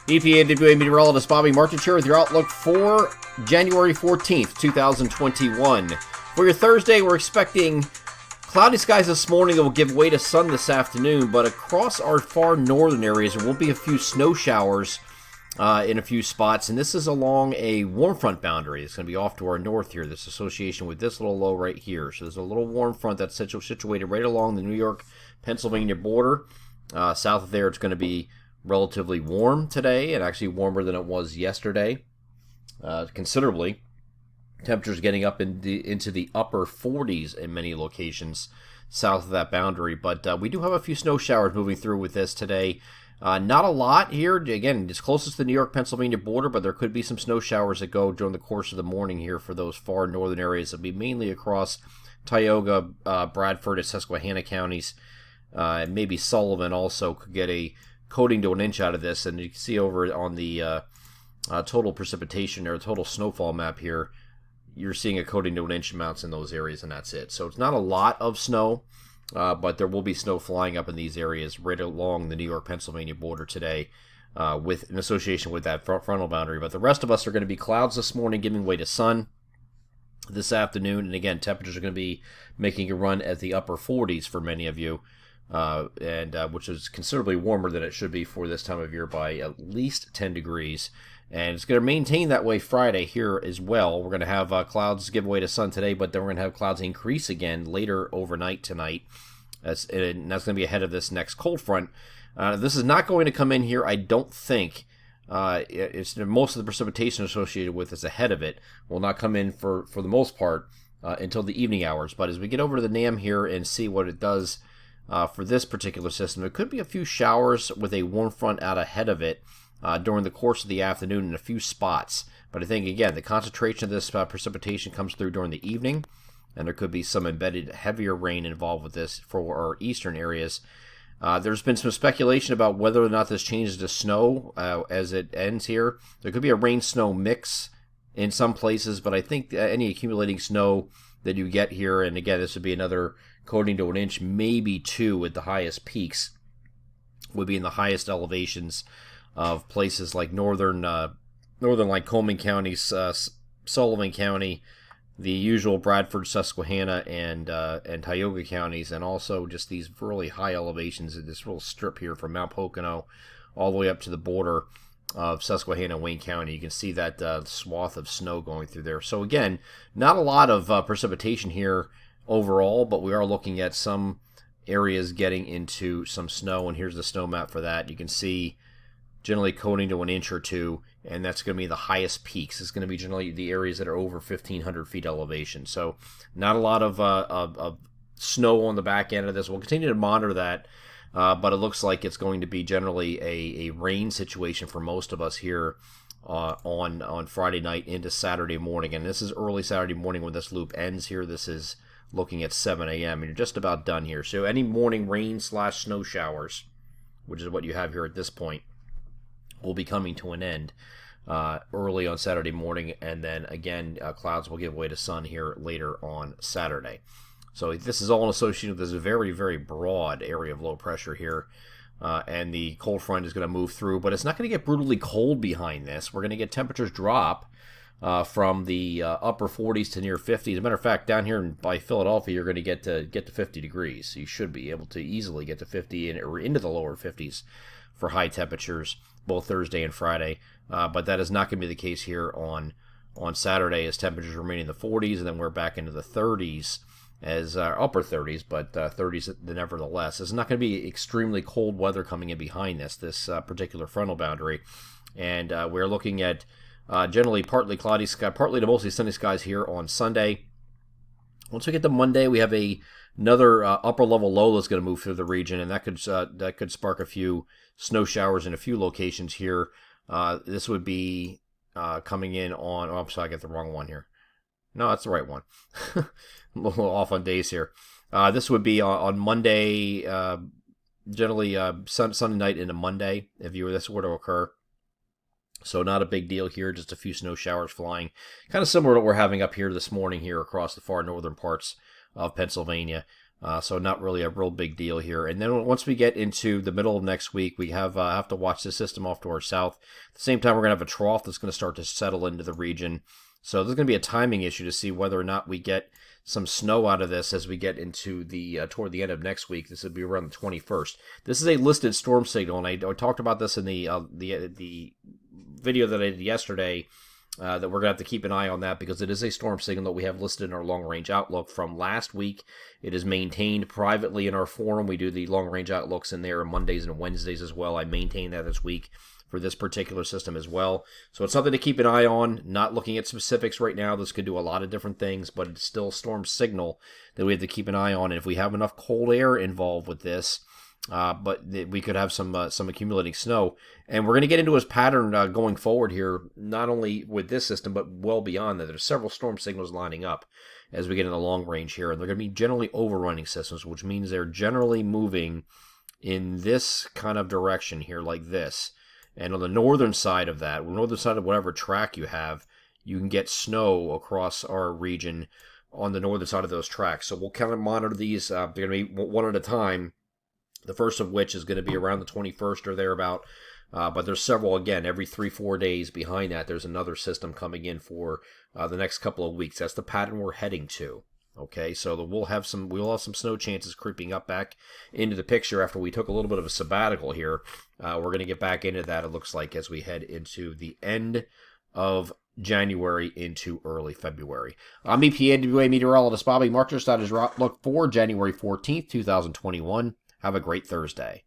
EPA and WA meteorologist Bobby Martin here with your outlook for January 14th, 2021. For your Thursday, we're expecting cloudy skies this morning that will give way to sun this afternoon, but across our far northern areas, there will be a few snow showers in a few spots, and this is along a warm front boundary. It's going to be off to our north here, this association with this little low right here. So there's a little warm front that's situated right along the New York-Pennsylvania border. South of there, it's going to be relatively warm today, and actually warmer than it was yesterday, considerably. Temperatures getting up into the upper 40s in many locations south of that boundary, but we do have a few snow showers moving through with this today. Not a lot here. Again, it's closest to the New York-Pennsylvania border, but there could be some snow showers that go during the course of the morning here for those far northern areas. It'll be mainly across Tioga, Bradford, and Susquehanna counties. And maybe Sullivan also could get a coating to an inch out of this, and you can see over on the total precipitation or total snowfall map here, you're seeing a coating to an inch amounts in those areas, and that's it. So it's not a lot of snow, but there will be snow flying up in these areas right along the New York-Pennsylvania border today, with an association with that frontal boundary. But the rest of us are going to be clouds this morning, giving way to sun this afternoon, and again, temperatures are going to be making a run at the upper 40s for many of you. Which is considerably warmer than it should be for this time of year by at least 10 degrees. And it's going to maintain that way Friday here as well. We're going to have clouds give way to sun today, but then we're going to have clouds increase again later overnight tonight. That's going to be ahead of this next cold front. This is not going to come in here, I don't think. It's most of the precipitation associated with is ahead of it. Will not come in for the most part until the evening hours. But as we get over to the NAM here and see what it does for this particular system, it could be a few showers with a warm front out ahead of it during the course of the afternoon in a few spots. But I think, again, the concentration of this precipitation comes through during the evening, and there could be some embedded heavier rain involved with this for our eastern areas. There's been some speculation about whether or not this changes to snow as it ends here. There could be a rain-snow mix in some places, but I think any accumulating snow that you get here, and again, this would be another coating to an inch, maybe two at the highest peaks, would be in the highest elevations of places like northern Lycoming County, Sullivan County, the usual Bradford, Susquehanna, and Tioga counties, and also just these really high elevations in this little strip here from Mount Pocono all the way up to the border of Susquehanna and Wayne County. You can see that swath of snow going through there. So again, not a lot of precipitation here overall, but we are looking at some areas getting into some snow, and here's the snow map for that. You can see generally coating to an inch or two, and that's going to be the highest peaks. It's going to be generally the areas that are over 1,500 feet elevation. So not a lot of snow on the back end of this. We'll continue to monitor that, but it looks like it's going to be generally a rain situation for most of us here on Friday night into Saturday morning. And this is early Saturday morning when this loop ends here. This is looking at 7 a.m. and you're just about done here. So any morning rain/snow showers, which is what you have here at this point, will be coming to an end early on Saturday morning, and then again clouds will give way to sun here later on Saturday. So this is all associated with this very, very broad area of low pressure here, and the cold front is going to move through, but it's not going to get brutally cold behind this. We're going to get temperatures drop from the upper 40s to near 50s. As a matter of fact, down here by Philadelphia, you're going to get to 50 degrees. So you should be able to easily get to 50 or into the lower 50s for high temperatures both Thursday and Friday. But that is not going to be the case here on Saturday, as temperatures remain in the 40s, and then we're back into the 30s as upper 30s, but 30s nevertheless. It's not going to be extremely cold weather coming in behind this particular frontal boundary, and we're looking at generally partly cloudy sky, partly to mostly sunny skies here on Sunday. Once we get to Monday, we have another upper level low that's going to move through the region, and that could spark a few snow showers in a few locations here. This would be coming in on. Oh, I'm sorry, I got the wrong one here. No, that's the right one. I'm a little off on days here. This would be on Monday, generally Sunday night into Monday, if this were to occur. So not a big deal here, just a few snow showers flying. Kind of similar to what we're having up here this morning here across the far northern parts of Pennsylvania. So not really a real big deal here. And then once we get into the middle of next week, we have to watch the system off to our south. At the same time, we're going to have a trough that's going to start to settle into the region. So there's going to be a timing issue to see whether or not we get some snow out of this as we get into the toward the end of next week. This will be around the 21st. This is a listed storm signal, and I talked about this in the video that I did yesterday. That we're going to have to keep an eye on that because it is a storm signal that we have listed in our long-range outlook from last week. It is maintained privately in our forum. We do the long-range outlooks in there on Mondays and Wednesdays as well. I maintain that this week for this particular system as well. So it's something to keep an eye on. Not looking at specifics right now. This could do a lot of different things, but it's still a storm signal that we have to keep an eye on. And if we have enough cold air involved with this, but we could have some accumulating snow. And we're going to get into his pattern going forward here, not only with this system, but well beyond that. There's several storm signals lining up as we get in the long range here. And they're going to be generally overrunning systems, which means they're generally moving in this kind of direction here, like this. And on the northern side of that, northern side of whatever track you have, you can get snow across our region on the northern side of those tracks. So we'll kind of monitor these. They're going to be one at a time. The first of which is going to be around the 21st or thereabout. But there's several, again, every 3-4 days behind that. There's another system coming in for the next couple of weeks. That's the pattern we're heading to. Okay, so we'll have some snow chances creeping up back into the picture after we took a little bit of a sabbatical here. We're going to get back into that, it looks like, as we head into the end of January into early February. I'm EPAWA meteorologist Bobby Marchers. That is your outlook for January 14th, 2021. Have a great Thursday.